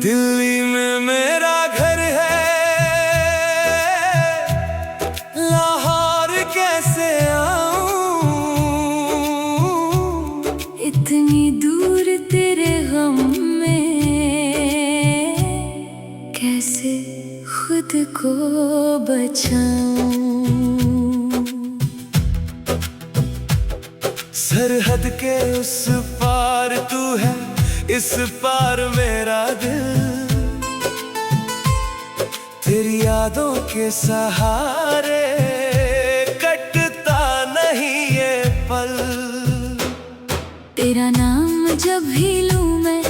दिल्ली में मेरा घर है, लाहौर कैसे आऊं, इतनी दूर तेरे गम में कैसे खुद को बचाऊं। सरहद के उस पार तू है, इस पार मेरा दिल, तेरी यादों के सहारे कटता नहीं ये पल। तेरा नाम जब भी लूं मैं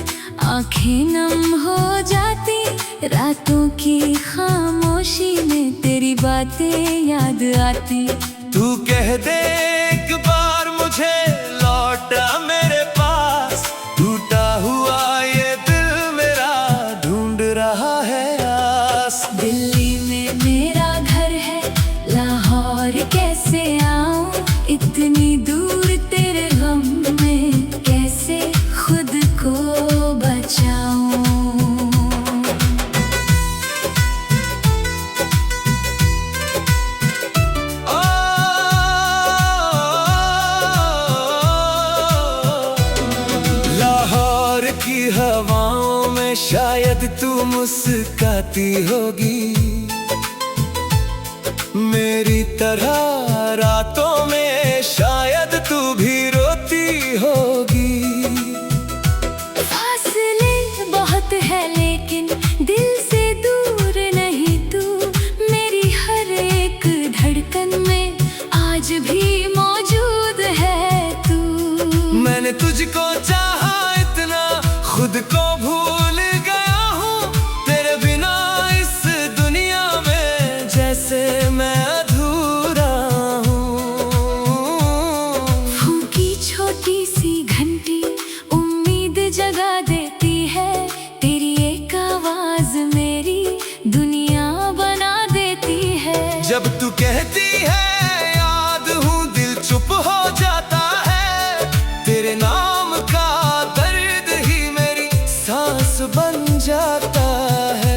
आंखें नम हो जाती, रातों की खामोशी में तेरी बातें याद आती। तू कह दे एक बार मुझे लौटा मेरे पास, टूटा हुआ ये दिल मेरा ढूंढ रहा है आस। दिल्ली में मेरा घर है, लाहौर कैसे आऊं, इतनी दूर तेरे गम में कैसे खुद को बचाऊं। की हवाओं में शायद तू मुस्काती होगी, मेरी तरह रातों में शायद तू भी रोती होगी। फासले बहुत है लेकिन दिल से दूर नहीं तू, मेरी हर एक धड़कन में आज भी मौजूद है तू। मैंने तुझको चाहा इतना, खुद को भूल गया हूँ, तेरे बिना इस दुनिया में जैसे मैं अधूरा हूँ। फूंकी छोटी सी घंटी उम्मीद जगा देती है, तेरी एक आवाज मेरी दुनिया बना देती है। जब तू कहती है याद हूँ, दिल चुप हो जाता है, तेरे नाम का दर्द ही मेरी सांस बन जाता है।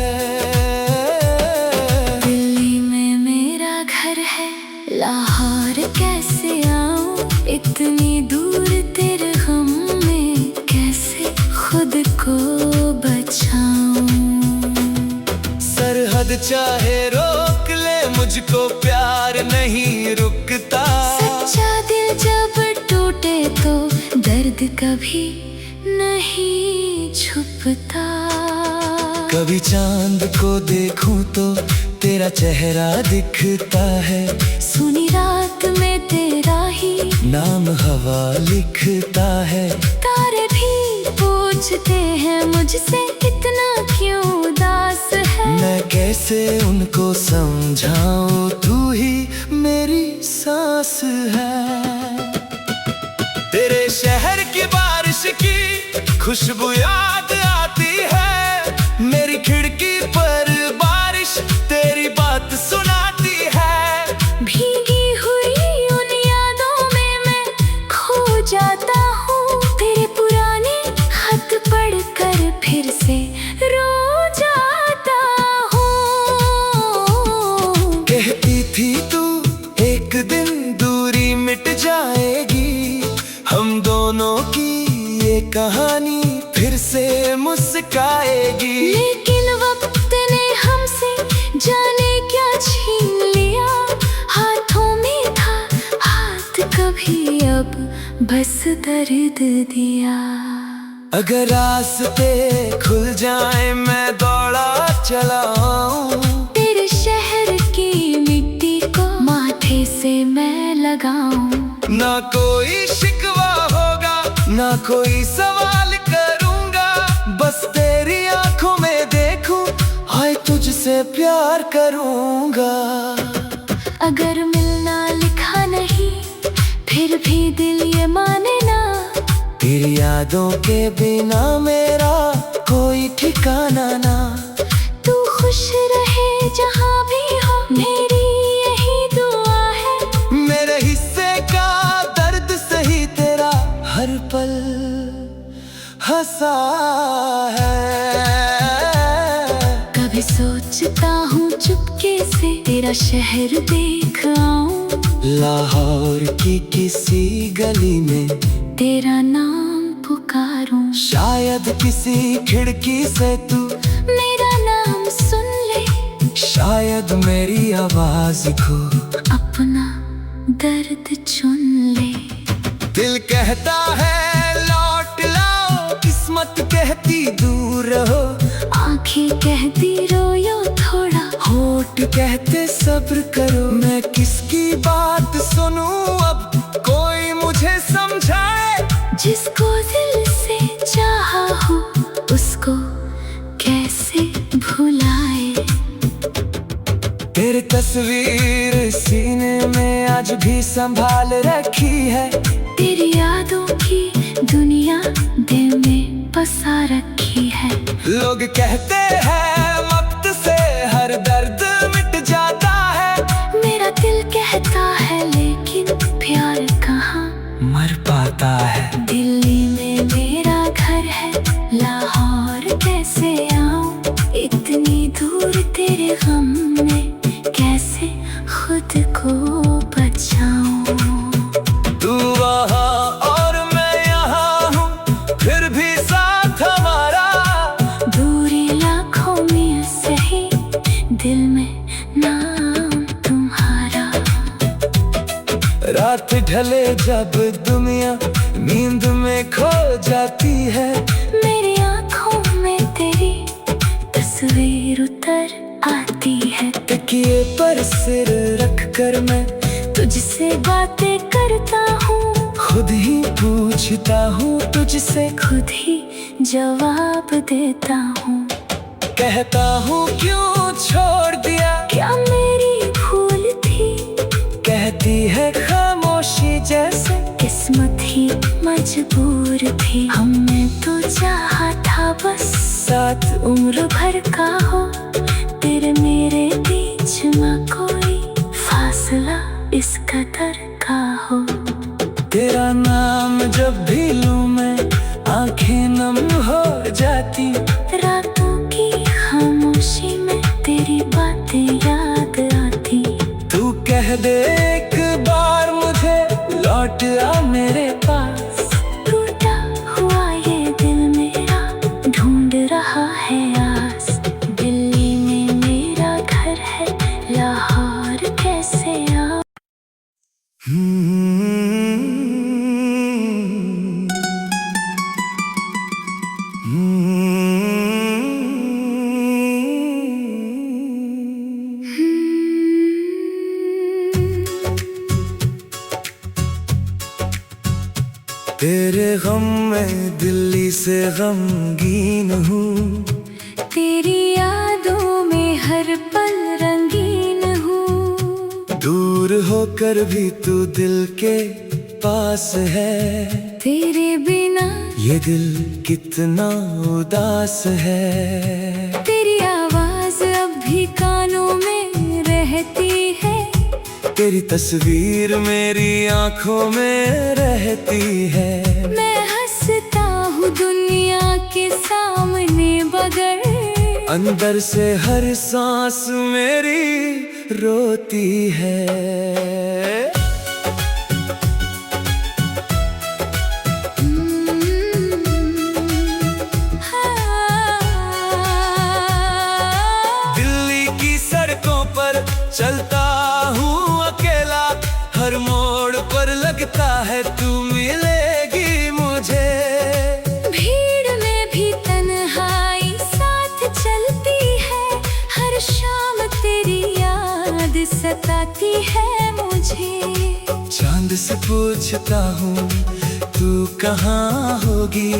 दिल्ली में मेरा घर है, लाहौर कैसे आऊं, इतनी दूर तेरे गम में कैसे खुद को बचाऊं। सरहद चाहे रोक ले, मुझको प्यार नहीं रुकता। सच्चा दिल जब टूटे तो दर्द कभी नहीं छुपता। कभी चांद को देखूं तो तेरा चेहरा दिखता है, सुनी रात में तेरा ही नाम हवा लिखता है। तारे भी पूछते हैं मुझसे इतना क्यों उदास है, मैं कैसे उनको समझाऊं, तू ही मेरी सांस है। तेरे शहर की बारिश की खुशबू याद आती है, मेरी खिड़की पर बारिश तेरी बात सुनाती है। भीगी हुई उन यादों में मैं खो जाता हूँ, तेरे पुराने खत पढ़कर फिर से रो जाता हूँ। कहती थी तू एक दिन दूरी मिट जाएगी, हम दोनों की ये कहानी फिर से मुस्काएगी। लेकिन वक्त ने हमसे जाने क्या छीन लिया, हाथों में था हाथ कभी अब बस दर्द दिया। अगर रास्ते खुल जाए मैं दौड़ा चला आऊं, तेरे शहर की मिट्टी को माथे से मैं लगाऊं। ना कोई शिकवा होगा, ना कोई सवाल करूंगा, बस तेरी आंखों में देखूं, हाय तुझसे प्यार करूंगा। अगर मिलना लिखा नहीं फिर भी दिल ये माने ना, तेरी यादों के बिना मेरा कोई ठिकाना ना। तू खुश रहे जहाँ भी हो, मेरी यही दुआ है। मेरे हंसा है। कभी सोचता हूँ चुपके से तेरा शहर देख आऊं, लाहौर की किसी गली में तेरा नाम पुकारूं। शायद किसी खिड़की से तू मेरा नाम सुन ले, शायद मेरी आवाज को अपना दर्द चुन ले। दिल कहता है लौट लाओ, किस्मत कहती दूर रहो, आंखें कहती रोयो थोड़ा, होठ कहते सब्र करो। मैं किसकी बात सुनूं अब, कोई मुझे समझाए। जिसको दिल से चाहा हो उसको कैसे भुलाए। तेरी तस्वीर सीने में आज भी संभाल रखी है, तेरी यादों की दुनिया दिल में बसा रखी है। लोग कहते हैं वक्त से हर दर्द मिट जाता है, मेरा दिल कहता है लेकिन प्यार कहाँ मर पाता है। दिल्ली में मेरा घर है, लाहौर कैसे आऊं, इतनी दूर तेरे गम में कैसे खुद को बचाऊं। तू वहाँ और मैं यहाँ हूँ, फिर भी साथ हमारा। दूरी लाखों में सही, दिल में नाम तुम्हारा। रात ढले जब दुनिया नींद में खो जाती है, मेरी आँखों में तेरी तस्वीर उतर आती है। तकिए पर सिर रख कर मैं तुझसे बातें करता हूँ, खुद ही पूछता हूँ तुझसे, खुद ही जवाब देता हूँ। कहता हूँ क्यों छोड़ दिया, क्या मेरी भूल थी, कहती है खामोशी जैसे किस्मत ही मजबूर थी। हमने तो चाहा था बस साथ उम्र भर का हो, तेरे मेरे बीच में कोई फासला इस कदर का हो। तेरा नाम जब भी लूं मैं आंखें नम हो जाती, रातों की खामोशी में तेरी बातें याद आती। तू कह दे एक बार मुझे लौट आ मेरे पास, टूटा हुआ ये दिल मेरा ढूंढ रहा है आस। दिल्ली में मेरा घर है, लाहौर कैसे आऊं। तेरे गम में दिल्ली से गमगीन हूँ, तेरी यादों में हर पल रंगीन हूँ। दूर होकर भी तू दिल के पास है, तेरे बिना ये दिल कितना उदास है। तेरी आवाज अब भी कानों में रहती है, तेरी तस्वीर मेरी आंखों में रहती है। मैं हंसता हूँ दुनिया के सामने बगर, अंदर से हर सांस मेरी रोती है। दिल्ली की सड़कों पर चलता हूँ अकेला, हर मोड़ पर लगता है तू मिलेगी मुझे। भीड़ में भी तन्हाई साथ चलती है, हर शाम तेरी याद सताती है मुझे। चांद से पूछता हूँ तू कहाँ होगी,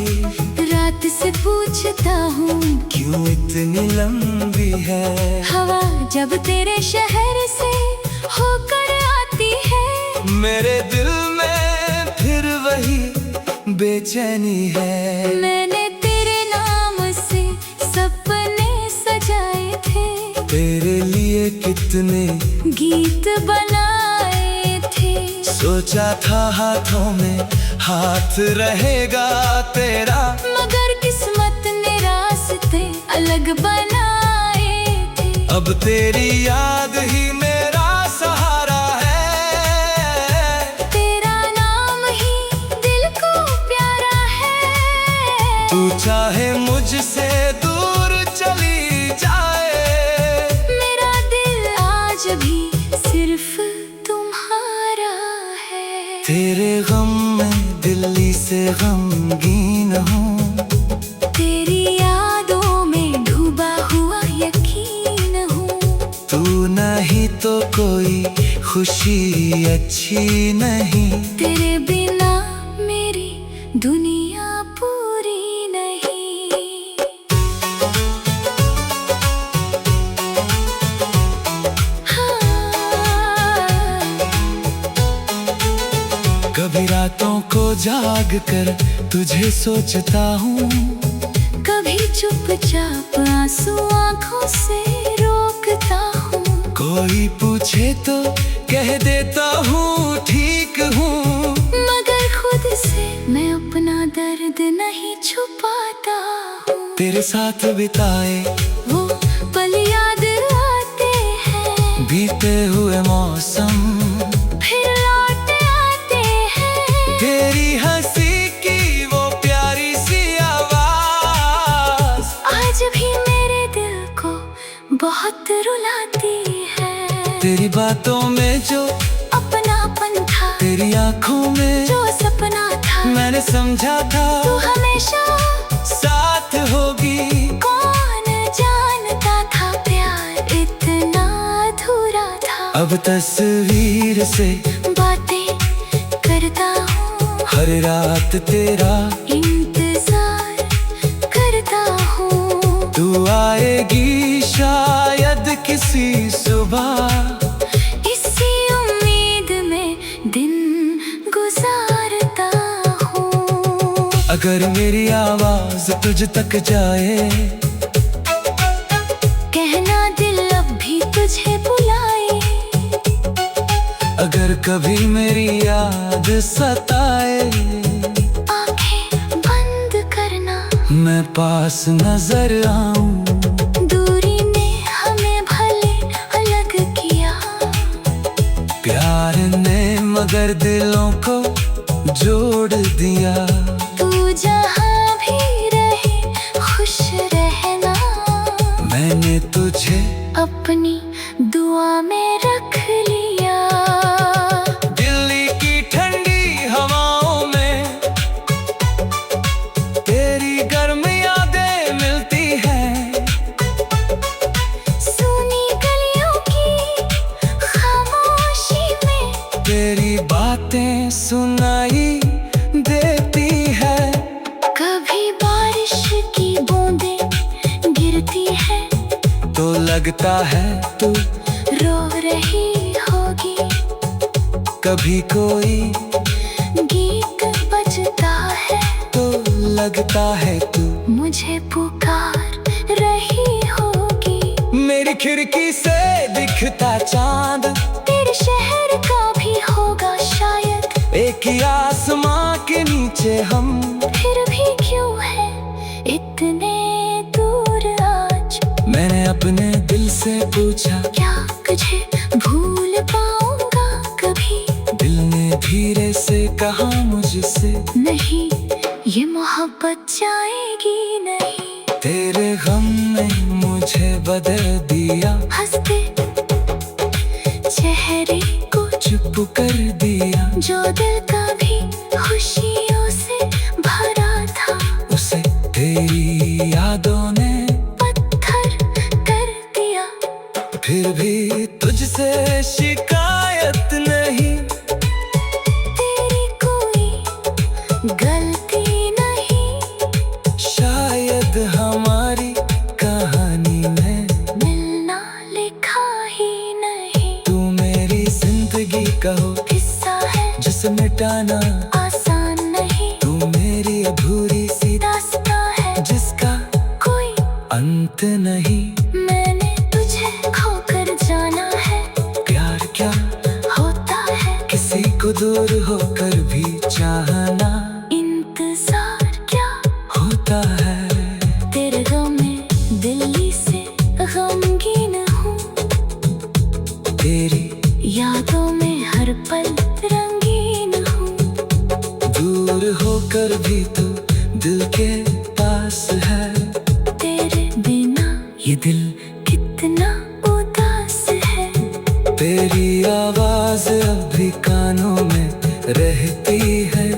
रात से पूछता हूँ क्यों इतनी लंबी है। हवा जब तेरे शहर से होकर आती है, मेरे दिल में फिर वही बेचैनी है। मैंने तेरे नाम से सपने सजाए थे, तेरे लिए कितने गीत बनाए थे। सोचा था हाथों में हाथ रहेगा तेरा, मगर अलग बनाए थे। अब तेरी याद ही मेरा सहारा है, तेरा नाम ही दिल को प्यारा है। तू चाहे मुझसे दूर चली जाए, मेरा दिल आज भी सिर्फ तुम्हारा है। तेरे गम में दिल्ली से गमगीन हूँ, तेरी यादों में डूबा हुआ यकीन हूँ। तू नहीं तो कोई खुशी अच्छी नहीं, तेरे बिना मेरी दुनिया पूरी नहीं। कभी रातों को जाग कर तुझे सोचता हूँ, कभी चुपचाप आंसू आंखों से रोकता हूँ। कोई पूछे तो कह देता हूँ ठीक हूँ, मगर खुद से मैं अपना दर्द नहीं छुपाता हूँ। तेरे साथ बिताए वो पल याद आते हैं, बीते हुए मौसम फिर लौट आते हैं। तेरी हंसी की वो प्यारी सी आवाज आज भी मेरे दिल को बहुत रुलाती है। तेरी बातों में जो अपनापन था, तेरी आंखों में जो सपना था, मैंने समझा था तू हमेशा साथ होगी। कौन जानता था प्यार इतना अधूरा था। अब तस्वीर से बातें करता हूँ, हर रात तेरा इंतजार करता हूँ। तू आएगी शायद किसी सुबह, इसी उम्मीद में दिन गुजारता हूँ। अगर मेरी आवाज तुझ तक जाए, कहना दिल अब भी तुझे बुलाए। अगर कभी मेरी याद सताए, आंखें बंद करना, मैं पास नजर आऊं। दूरी ने हमें भले अलग किया, प्यार ने मगर दिलों को जोड़ दिया। तू जहाँ भी रहे खुश रहना, मैंने तुझे अपनी दुआ में रख लिया। दिल्ली की ठंडी हवाओं में तेरी गर्म यादें मिलती हैं, सुनी गलियों की खामोशी में तेरी बातें सुनाई देती है। कभी बारिश की बूंदें गिरती है, तो लगता है तू रो रही होगी। कभी कोई गीत बजता है, तो लगता है तू मुझे पुकार रही होगी। मेरी खिड़की से दिखता चांद तेरे शहर का भी होगा शायद, एक ही आसमां के नीचे हम। फिर भी क्यों है इतने दूर आज। मैंने अपने दिल से पूछा, क्या तुझे भूल पाऊंगा कभी। दिल ने धीरे से कहा मुझसे, नहीं ये मोहब्बत जाएगी नहीं। तेरे गम ने मुझे बदल दिया, हंसते चेहरे को चुप कर दिया। जो दिल कभी खुशियों से भरा था, उसे तेरी यादों ने पत्थर कर दिया। फिर भी तुझसे शिकायत नहीं, तेरी कोई गलती नहीं। शायद हमारी कहानी में मिलना लिखा ही नहीं। तू मेरी जिंदगी का हो हिस्सा है जिसे मिटाना आसान नहीं। तू मेरी अधूरी सी दास्तां है जिसका कोई अंत नहीं। मैंने तुझे खोकर जाना है, प्यार क्या होता है किसी को दूर होकर भी चाहना, इंतजार क्या होता है। तेरे गम में दिल कर भी तू दिल के पास है। तेरे बिना ये दिल कितना उदास है। तेरी आवाज अब भी कानों में रहती है।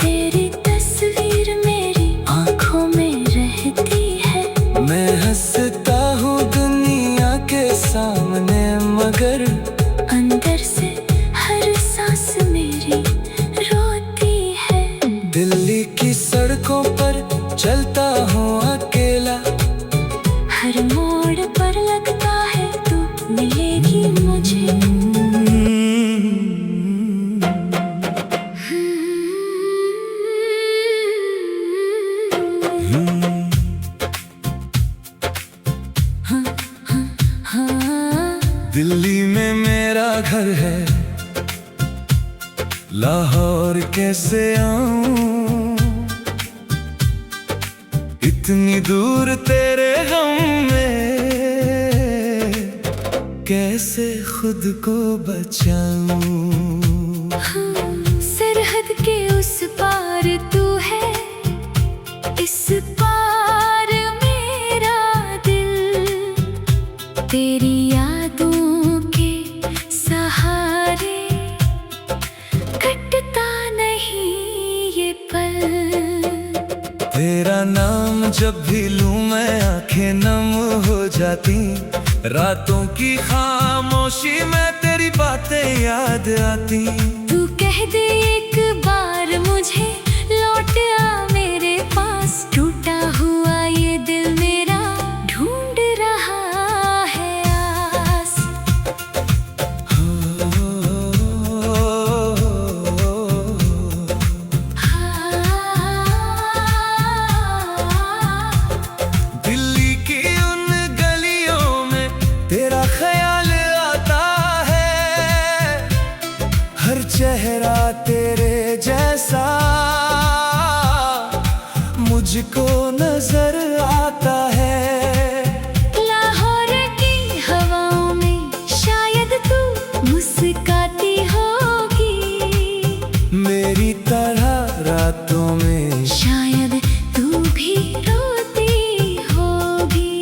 तेरी तस्वीर मेरी आंखों में रहती है। मैं हंसता हूँ दुनिया के सामने, मगर अंदर से हर सांस मेरी रोती है। दिल्ली की सड़कों पर चलता हूँ अकेला, हर मोड़ पर लगता है तू मिलेगी मुझे। दिल्ली में मेरा घर है, लाहौर कैसे आऊं, इतनी दूर तेरे गम में कैसे खुद को बचाऊं। सरहद के उस पार तू है, इस पार मेरा दिल। तेरी यादों के सहारे कटता नहीं ये पल। तेरा नाम जब भी लूं मैं आंखें नम हो जाती, रातों की खामोशी में तेरी बातें याद आती। तू कह दे एक बार मुझे लौट आ मेरे पास, टूटा हुआ ये दिल मेरा ढूंढ रहा है आस। दिल्ली की उन गलियों में तेरा ख्याल आता है, हर चेहरा तेरे जैसा मुझको नजर आता है। लाहौर की हवाओं में शायद तू मुस्कुराती होगी, मेरी तरह रातों में शायद तू भी रोती होगी।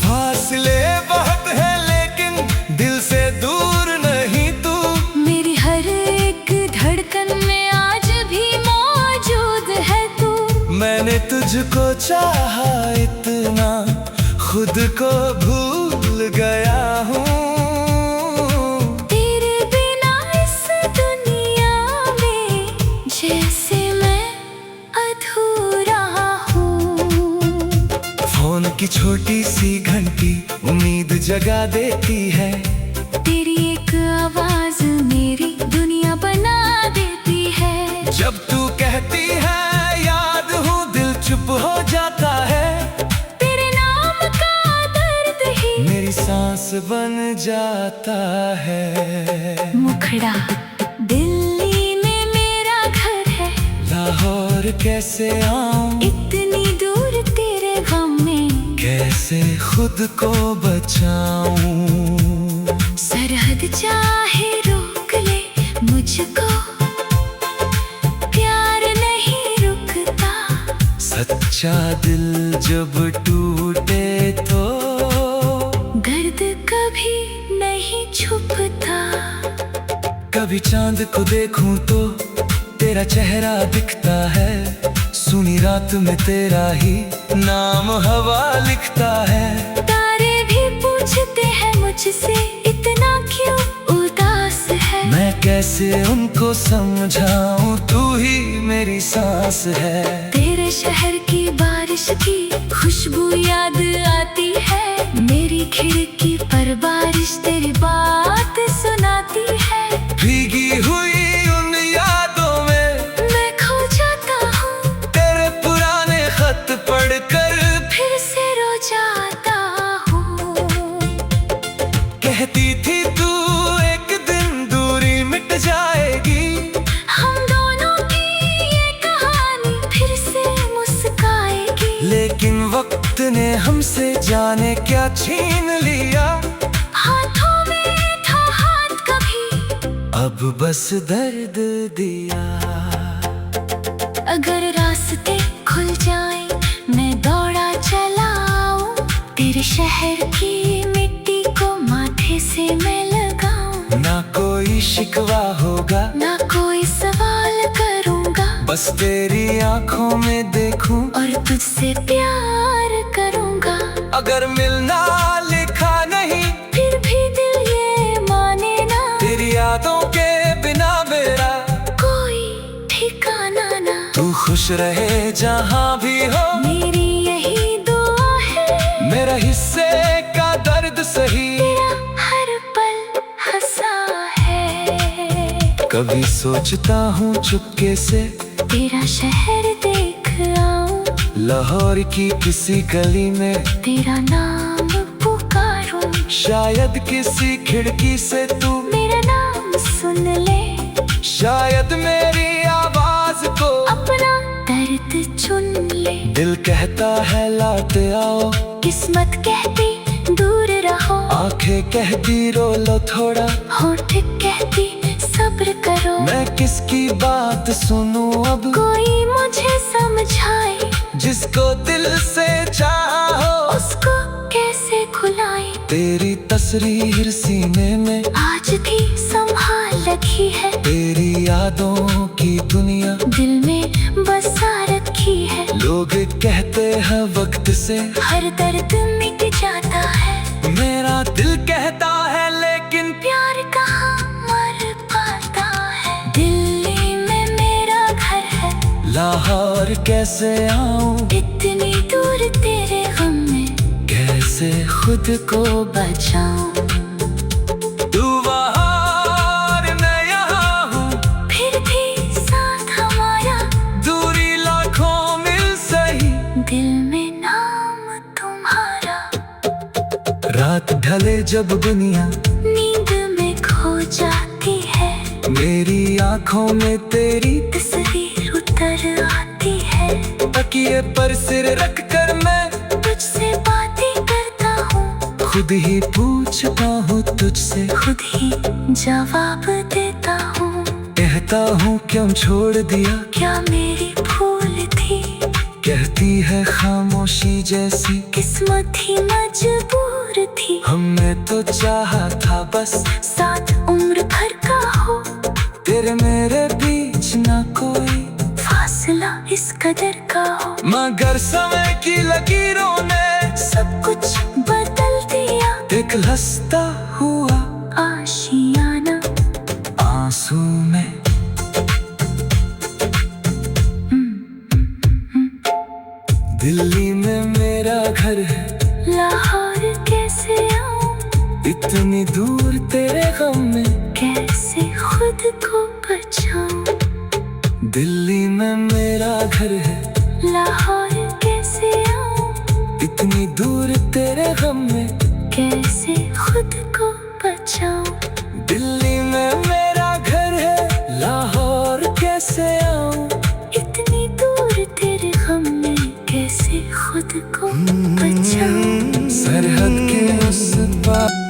फासले बहुत है लेकिन दिल से दूर नहीं तू, मेरी हर एक धड़कन में आज भी मौजूद है तू। मैंने तुझको चाहा इतना खुद को भूल गया हूँ। तेरे बिना इस दुनिया में जैसे मैं अधूरा हूँ। फोन की छोटी सी घंटी उम्मीद जगा देती है, तेरी एक आवाज मेरी दुनिया बना देती है। जब तू कहती है याद हूँ दिल चुप हो जाता है। तेरे नाम का दर्द ही मेरी सांस बन जाता है। मुखड़ा दिल्ली में मेरा घर है, लाहौर कैसे आऊं, इतनी दूर तेरे गम में कैसे खुद को बचाऊं। सरहद चाहे रोक ले मुझको, प्यार नहीं रुकता। सच्चा दिल जब टूटे तो दर्द कभी नहीं छुपता। कभी चांद को देखूं तो तेरा चेहरा दिखता है, सुनी रात में तेरा ही नाम हवा लिखता है। तारे भी पूछते हैं मुझसे इतना क्यों उदास है। मैं कैसे उनको समझाऊं, तू ही मेरी सांस है। तेरे शहर की बारिश की खुशबू याद आती है, मेरी खिड़की पर बारिश तेरी बात सुनाती है। भीगी हुई उन यादों में मैं खो जाता हूँ, तेरे पुराने खत पढ़कर फिर से रो जाता हूँ। कहती थी तू एक दिन दूरी मिट जाएगी, हम दोनों की ये कहानी फिर से मुस्काएगी। लेकिन वक्त ने हमसे जाने क्या छीन लिया। हाथों में था हाथ कभी, अब बस दर्द दिया। अगर रास्ते खुल जाएं, मैं दौड़ा चला आऊं, तेरे शहर की मिट्टी को माथे से मैं लगाऊं। ना कोई शिकवा होगा, ना कोई सवाल करूंगा, बस तेरी आंखों में देखूं और तुझसे प्यार करूंगा। अगर मिलना लिखा नहीं, फिर भी दिल ये माने ना, तेरी यादों के बिना मेरा कोई ठिकाना ना। तू खुश रहे जहाँ भी हो, मेरी यही दुआ है, मेरा हिस्से का दर्द सही तेरा हर पल हंसा है। कभी सोचता हूँ चुपके से, तेरा शहर देख आऊं, लाहौर की किसी गली में तेरा नाम पुकारूं। शायद किसी खिड़की से तू मेरा नाम सुन ले, शायद मेरी आवाज को अपना दर्द चुन ले। दिल कहता है लौट आओ, किस्मत कहती दूर रहो, आंखें कहती रो लो थोड़ा, होठ कहती सब्र करो। मैं किसकी बात सुनूं अब, कोई मुझे समझाए, जिसको दिल से चाहो उसको कैसे खुलाए। तेरी तस्वीर सीने में आज भी संभाल रखी है, तेरी यादों की दुनिया दिल में बसा रखी है। लोग कहते हैं वक्त से हर दर्द मिट जाता है, मेरा दिल कहता है लेकिन प्यार कहाँ मर पाता है। दिल्ली में मेरा घर है, लाहौर कैसे आऊं, इतनी दूर तेरे गम में कैसे खुद को बचाऊं। तू वहाँ और मैं यहाँ हूँ, फिर भी साथ हमारा, दूरी लाखों मिल सही, दिल में नाम तुम्हारा। रात ढले जब दुनिया नींद में खो जाती है, मेरी आंखों में तेरी तस्वीर उतर आती है। तकिए पर सिर रख कर मैं तुझसे बातें करता हूँ, खुद ही पूछता हूँ तुझसे, खुद ही जवाब देता हूँ। कहता हूँ क्यों छोड़ दिया, क्या मेरी भूल थी, कहती है खामोशी जैसी, किस्मत ही मजबूर थी। हमने तो चाहा था बस साथ उम्र भर का हो, तेरे मेरे बीच ना कोई फासला इस कदर का हो। मगर समय की लकीरों ने सब कुछ बदल दिया, एक हंसता हुआ आशियाना आंसू में। दिल्ली में मेरा घर है, लाहौर कैसे आऊं, इतनी दूर तेरे गम में कैसे खुद को बचाऊं। दिल्ली में मेरा घर है, लाहौर कैसे आऊं, इतनी दूर तेरे गम में कैसे खुद को बचाऊं। दिल्ली में मेरा घर है, लाहौर कैसे आऊं, इतनी दूर तेरे गम में कैसे खुद को बचाऊं। सरहद के उस पार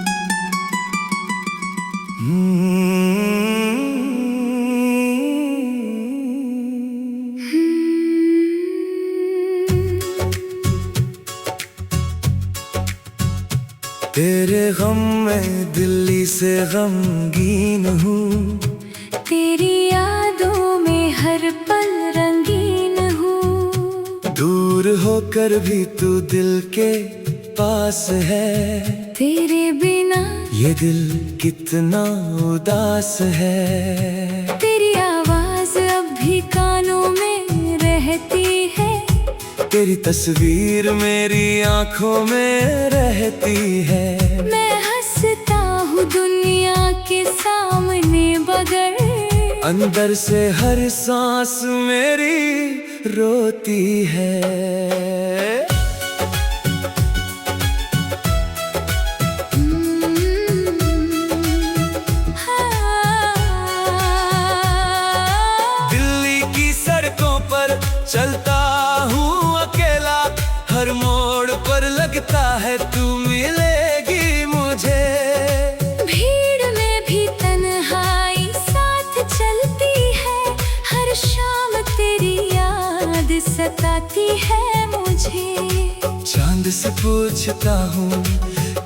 तेरे गम में दिल्ली से गमगीन हूँ, तेरी यादों में हर पल रंगीन हूँ। दूर होकर भी तू दिल के पास है, तेरे बिना ये दिल कितना उदास है। तेरी आवाज अब भी कानों में रहती है, तेरी तस्वीर मेरी आंखों में रहती है। मैं हंसता हूँ दुनिया के सामने बगर, अंदर से हर सांस मेरी रोती है। दिल्ली की सड़कों पर चलता हूँ अकेला, हर मोड़ पर लगता है तू मिलेगी मुझे। भीड़ में भी तन्हाई साथ चलती है, हर शाम तेरी याद नींद से पूछता हूँ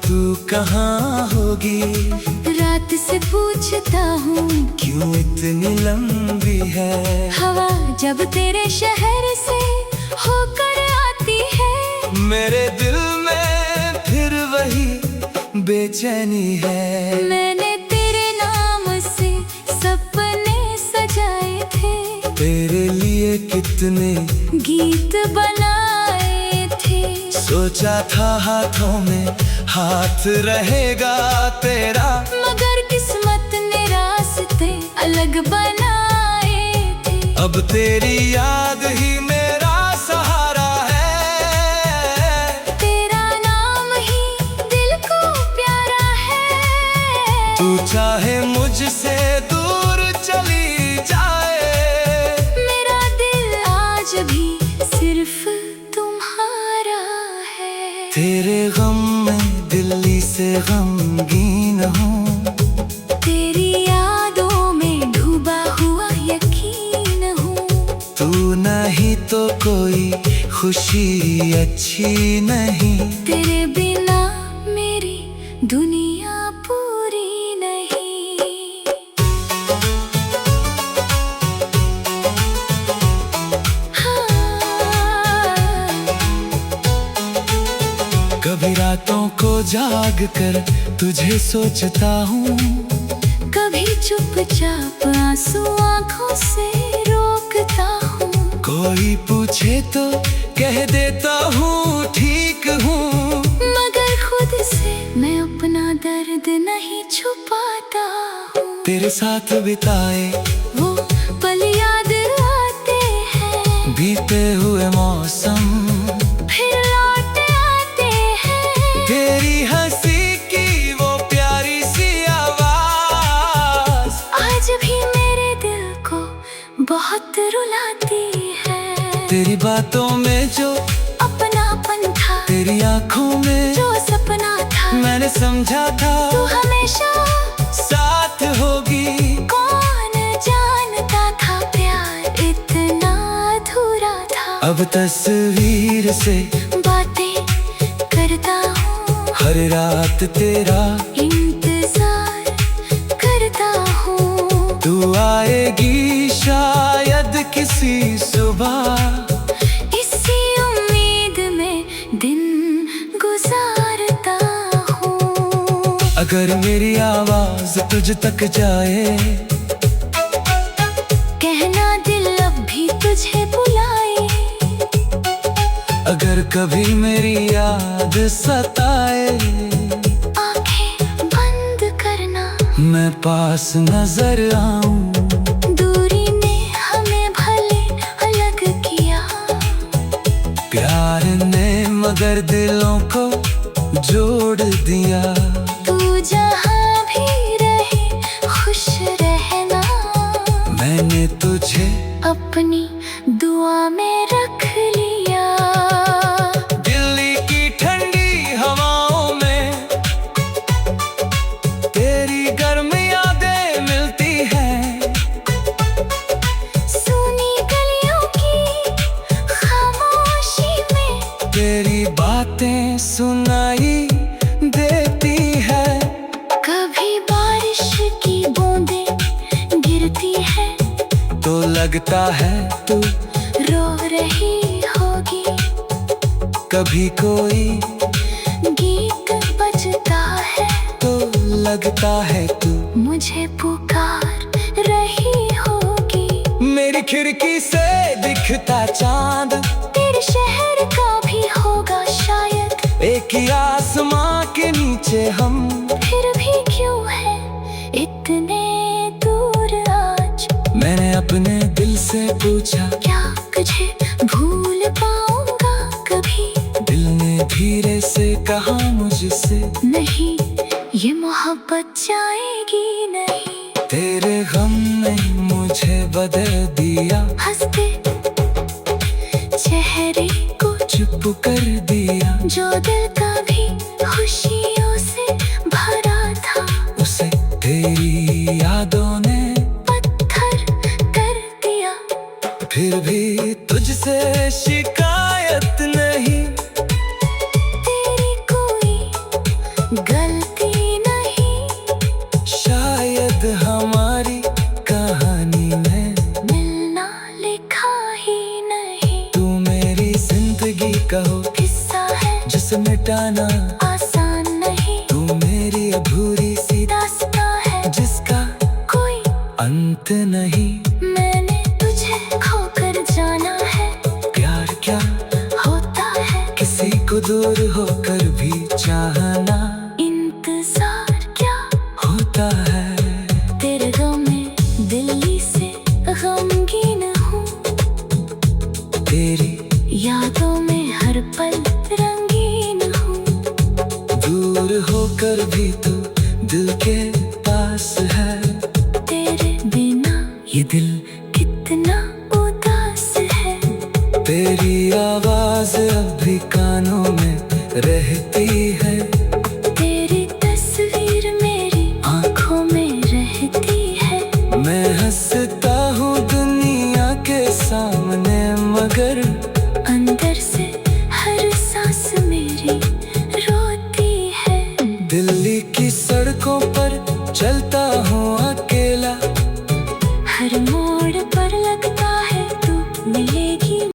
तू कहाँ होगी, रात से पूछता हूँ क्यों इतनी लंबी है हवा जब तेरे शहर से होकर आती है। मेरे दिल में फिर वही बेचैनी है। मैंने तेरे नाम से सपने सजाए थे, तेरे लिए कितने गीत बनाए थे। सोचा था हाथों में हाथ रहेगा तेरा, मगर किस्मत ने रास्ते अलग बनाए थे। अब तेरी याद ही मेरा सहारा है, तेरा नाम ही दिल को प्यारा है। तू चाहे मुझसे दूर चली जाए, मेरा दिल आज भी सिर्फ तुम्हारा है। तेरे गम में दिल्ली से गमगीन हूँ, तेरी यादों में डूबा हुआ यकीन हूँ। तू नहीं तो कोई खुशी अच्छी नहीं। तेरे बिना मेरी दुनिया पूरी नहीं। कभी रातों को जाग कर तुझे सोचता हूँ, कभी चुपचाप आंसू आंखों से रोकता हूँ। कोई पूछे तो कह देता हूँ ठीक हूँ, मगर खुद से मैं अपना दर्द नहीं छुपाता हूँ। तेरे साथ बिताए वो पल याद आते हैं, बीते हुए मौसम फिर लौट आते हैं। तेरी हंसी की वो प्यारी सी आवाज आज भी मेरे दिल को बहुत रुलाती है। तेरी बातों में जो अपनापन था, तेरी आंखों में जो सपना था, मैंने समझा था तू हमेशा साथ होगी। कौन जानता था प्यार इतना अधूरा था। अब तस्वीर से बातें करता हूँ, हर रात तेरा इंतजार करता हूँ। तू आएगी शायद किसी सुबह, इसी उम्मीद में दिन गुजारता हूँ। अगर मेरी आवाज तुझ तक जाए, कहना दिल अब भी तुझे बुलाए। अगर कभी मेरी याद सताए, आंखें बंद करना, मैं पास नजर आऊं। दूरी ने हमें भले अलग किया, प्यार ने मगर दिलों को जोड़ दिया। तू जहाँ भी रहे खुश रहना, मैंने तुझे अपनी दुआ में रख लिया। दिल्ली की ठंडी हवाओं में तेरी गर्म यादें मिलती हैं, सुनी गलियों की खामोशी में तेरी बातें सुनाई देती है। कभी बारिश की बूंदें गिरती है, तो लगता है तू रो रही होगी। कभी कोई गीत बजता है, तो लगता है तू मुझे पुकार रही होगी। मेरी खिड़की से दिखता चांद तेरे शहर का भी होगा शायद, एक ही आसमां के नीचे हम। फिर भी क्यों है इतने दूर आज। मैंने अपने दिल से पूछा, क्या तुझे भूल पाऊंगा कभी। दिल ने धीरे से कहा मुझसे, नहीं ये मोहब्बत जाएगी नहीं। तेरे गम ने मुझे बदल दिया, हंसते चेहरे को चुप कर दिया। जो दिल कभी खुशियों से भरा था, उसे तेरी यादों ने पत्थर कर दिया। फिर भी तुझसे शिकायत नहीं, मिटाना आसान नहीं, तू मेरी अधूरी सी दास्तां है जिसका कोई अंत नहीं। मैंने तुझे खोकर जाना है, प्यार क्या होता है किसी को दूर होकर भी चाहना, इंतजार क्या होता है तेरे गम में दिल्ली से गमगीन हूँ, तेरी यादों में हर पल रंगीन हूँ। दूर होकर भी तू दिल के पास है, तेरे बिना ये दिल कितना उदास है। तेरी आवाज अब भी कानों में रहती है, तेरी तस्वीर मेरी आंखों में रहती है। मैं हंसता हूँ दुनिया के सामने मगर अंदर से हर सांस मेरी रोती है। दिल्ली की सड़कों पर चल